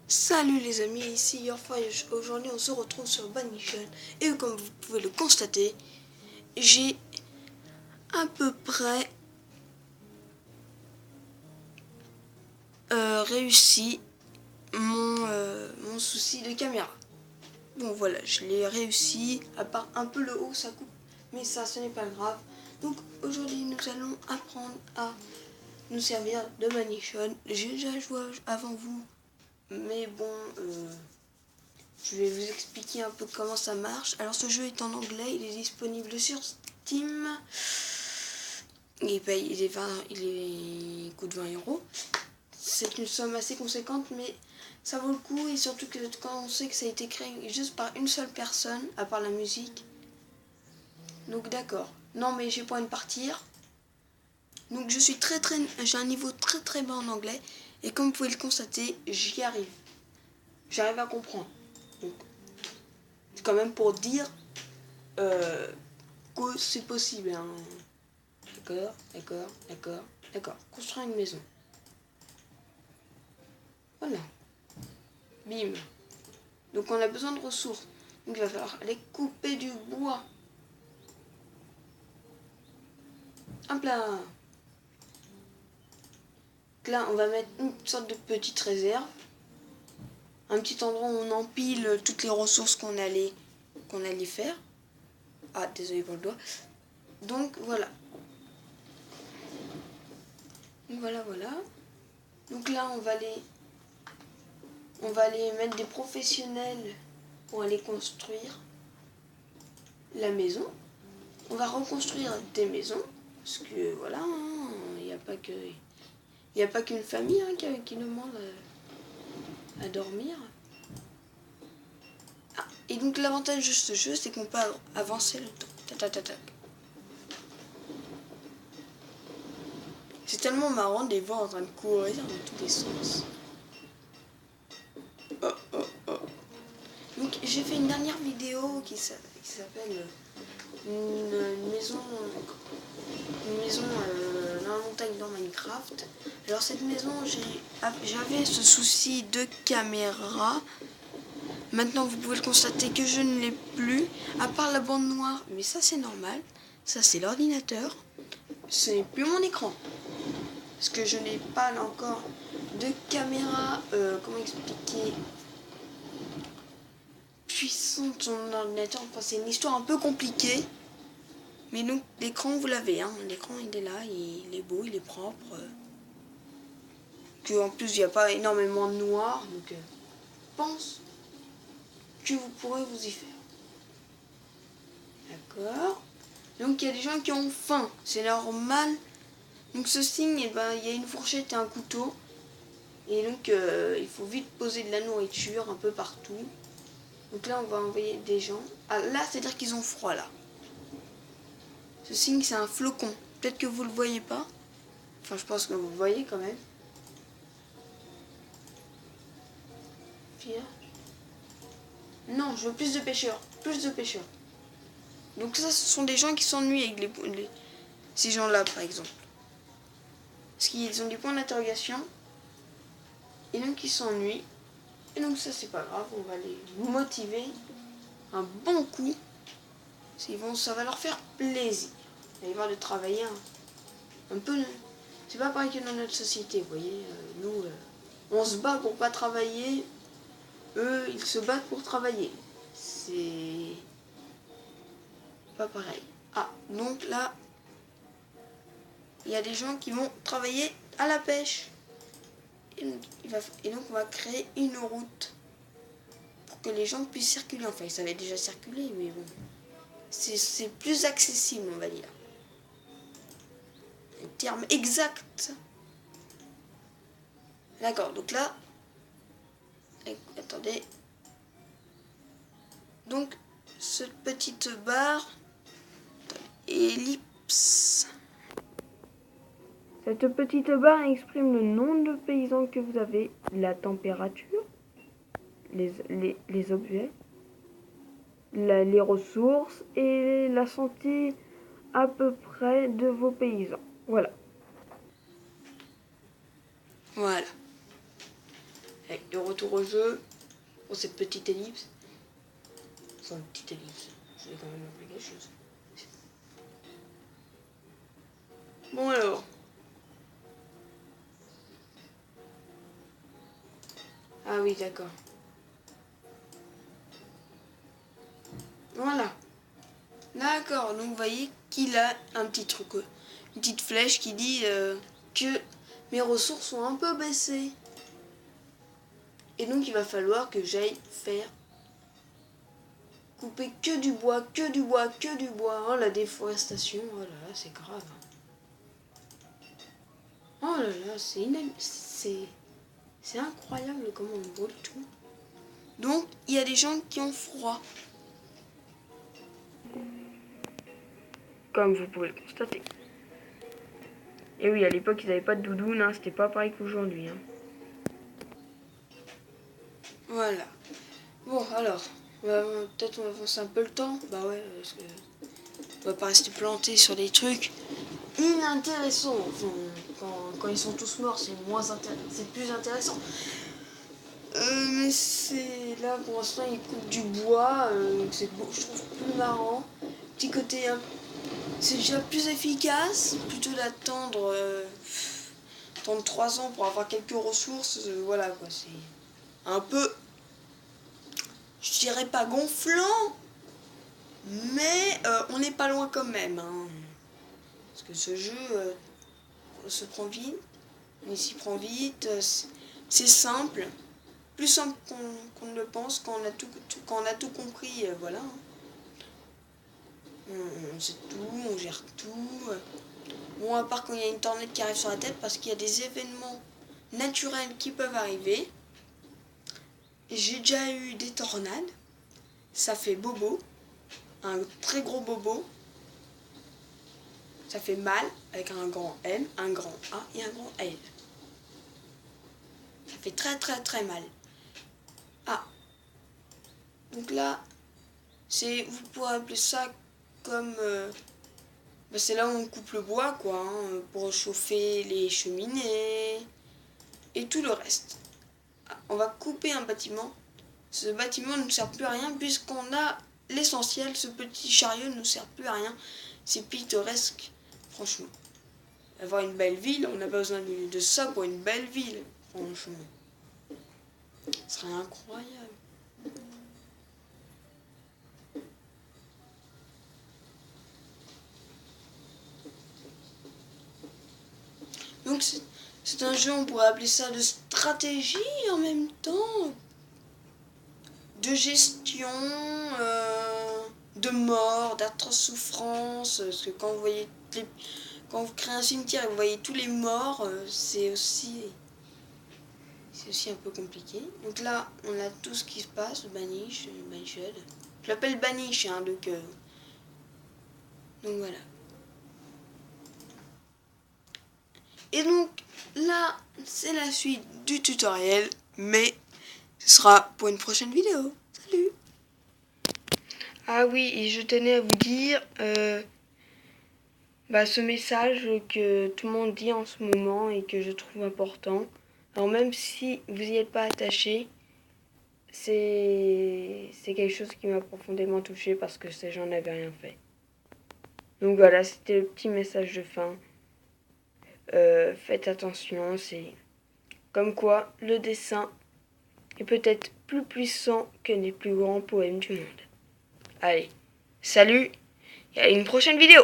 Salut les amis, ici Yorfa et aujourd'hui on se retrouve sur Banishon et comme vous pouvez le constater, j'ai à peu près réussi mon souci de caméra. Bon voilà, je l'ai réussi, à part un peu le haut ça coupe, mais ça ce n'est pas grave. Donc aujourd'hui nous allons apprendre à nous servir de Banishon. J'ai déjà joué avant vous, mais bon... je vais vous expliquer un peu comment ça marche. Alors ce jeu est en anglais, il est disponible sur Steam. Il coûte 20 euros. C'est une somme assez conséquente, mais ça vaut le coup. Et surtout que quand on sait que ça a été créé juste par une seule personne, à part la musique. Donc d'accord. Non mais j'ai pas envie de partir. Donc j'ai un niveau très bas en anglais. Et comme vous pouvez le constater, j'y arrive. J'arrive à comprendre. Donc c'est quand même pour dire que c'est possible. Hein. D'accord. Construire une maison. Voilà. Bim. Donc on a besoin de ressources. Donc il va falloir aller couper du bois. Hop là. Donc là, on va mettre une sorte de petite réserve. Un petit endroit où on empile toutes les ressources qu'on allait faire. Ah, désolé pour le doigt. Donc voilà. Donc voilà. Donc là, on va aller mettre des professionnels pour aller construire la maison. On va reconstruire des maisons. Parce que voilà, il n'y a pas qu'une famille qui demande à dormir. Ah, et donc l'avantage de ce jeu, c'est qu'on peut avancer le temps. Tac. C'est tellement marrant de les voir en train de courir dans tous les sens. Oh. Donc j'ai fait une dernière vidéo qui s'appelle une maison dans la montagne dans Minecraft. Alors cette maison, j'avais ce souci de caméra. Maintenant vous pouvez le constater que je ne l'ai plus, à part la bande noire. Mais ça c'est normal, ça c'est l'ordinateur. Ce n'est plus mon écran. Parce que je n'ai pas là encore de caméra, comment expliquer, puissante sur mon ordinateur. Enfin c'est une histoire un peu compliquée. Mais donc l'écran vous l'avez, hein. L'écran il est là, il est beau, il est propre. Que en plus il n'y a pas énormément de noir, donc je pense que vous pourrez vous y faire. D'accord. Donc il y a des gens qui ont faim, c'est normal. Donc ce signe, il y a une fourchette et un couteau. Et donc il faut vite poser de la nourriture un peu partout. Donc là on va envoyer des gens. Ah là c'est-à-dire qu'ils ont froid là. Ce signe c'est un flocon. Peut-être que vous le voyez pas. Enfin je pense que vous le voyez quand même. Non, je veux plus de pêcheurs. Donc ça, ce sont des gens qui s'ennuient avec ces gens-là, par exemple. Parce qu'ils ont des points d'interrogation. Et donc ils s'ennuient. Et donc ça, c'est pas grave. On va les motiver un bon coup. Ça va leur faire plaisir. Ils vont de travailler un peu. C'est pas pareil que dans notre société, vous voyez. Nous, on se bat pour pas travailler. Eux, ils se battent pour travailler. C'est pas pareil. Ah, donc là, il y a des gens qui vont travailler à la pêche. Et donc on va créer une route pour que les gens puissent circuler. Enfin, ils savaient déjà circuler, mais bon. C'est plus accessible, on va dire. Le terme exact. D'accord, donc là... Attendez. Donc, cette petite barre... Ellipse. Cette petite barre exprime le nombre de paysans que vous avez, la température, les objets, les ressources et la santé à peu près de vos paysans. Voilà. Avec de retour au jeu pour cette petite ellipse. Enfin, une petite ellipse. Je vais quand même appeler quelque chose. Bon alors. Ah oui, d'accord. Voilà. D'accord, donc vous voyez qu'il a un petit truc, une petite flèche qui dit que mes ressources sont un peu baissées. Et donc il va falloir que j'aille faire couper que du bois, que du bois, que du bois. Oh la déforestation, oh là là, c'est grave. Oh là là, c'est incroyable comment on brûle tout. Donc il y a des gens qui ont froid. Comme vous pouvez le constater. Et oui, à l'époque, ils n'avaient pas de doudoune, hein, c'était pas pareil qu'aujourd'hui. Hein. Voilà. Bon, alors, peut-être on va avancer un peu le temps. Bah ouais, parce que on va pas rester planté sur des trucs inintéressants. Enfin, quand ils sont tous morts, c'est plus intéressant. Mais c'est là pour l'instant, ils coupent du bois, je trouve plus marrant. Petit côté, c'est déjà plus efficace, plutôt d'attendre. Attendre 3 ans pour avoir quelques ressources, voilà quoi, c'est un peu, je dirais pas gonflant, mais on n'est pas loin quand même, hein. Parce que ce jeu se prend vite, on s'y prend vite, c'est simple, plus simple qu'on ne le pense quand on a tout compris, voilà. On sait tout, on gère tout. Bon, à part quand il y a une tornade qui arrive sur la tête, parce qu'il y a des événements naturels qui peuvent arriver. J'ai déjà eu des tornades, ça fait bobo, un très gros bobo, ça fait mal avec un grand M, un grand A et un grand L. Ça fait très très très mal. Ah, donc là, vous pourrez appeler ça comme, c'est là où on coupe le bois quoi, hein, pour chauffer les cheminées et tout le reste. Ah, on va couper un bâtiment. Ce bâtiment ne nous sert plus à rien puisqu'on a l'essentiel. Ce petit chariot ne nous sert plus à rien. C'est pittoresque, franchement. Avoir une belle ville, on n'a pas besoin de ça pour une belle ville, franchement. Ce serait incroyable. Donc c'est un jeu, on pourrait appeler ça de stratégie en même temps. De gestion, de mort, d'atroces souffrances. Parce que quand vous créez un cimetière et vous voyez tous les morts, c'est aussi un peu compliqué. Donc là, on a tout ce qui se passe, Banished. Je l'appelle Banish, hein, donc voilà. Et donc là, c'est la suite du tutoriel, mais ce sera pour une prochaine vidéo. Salut! Ah oui, et je tenais à vous dire ce message que tout le monde dit en ce moment et que je trouve important. Alors même si vous n'y êtes pas attaché, c'est quelque chose qui m'a profondément touché parce que ces gens n'avaient rien fait. Donc voilà, c'était le petit message de fin. Faites attention, c'est comme quoi le dessin est peut-être plus puissant que les plus grands poèmes du monde. Allez, salut et à une prochaine vidéo!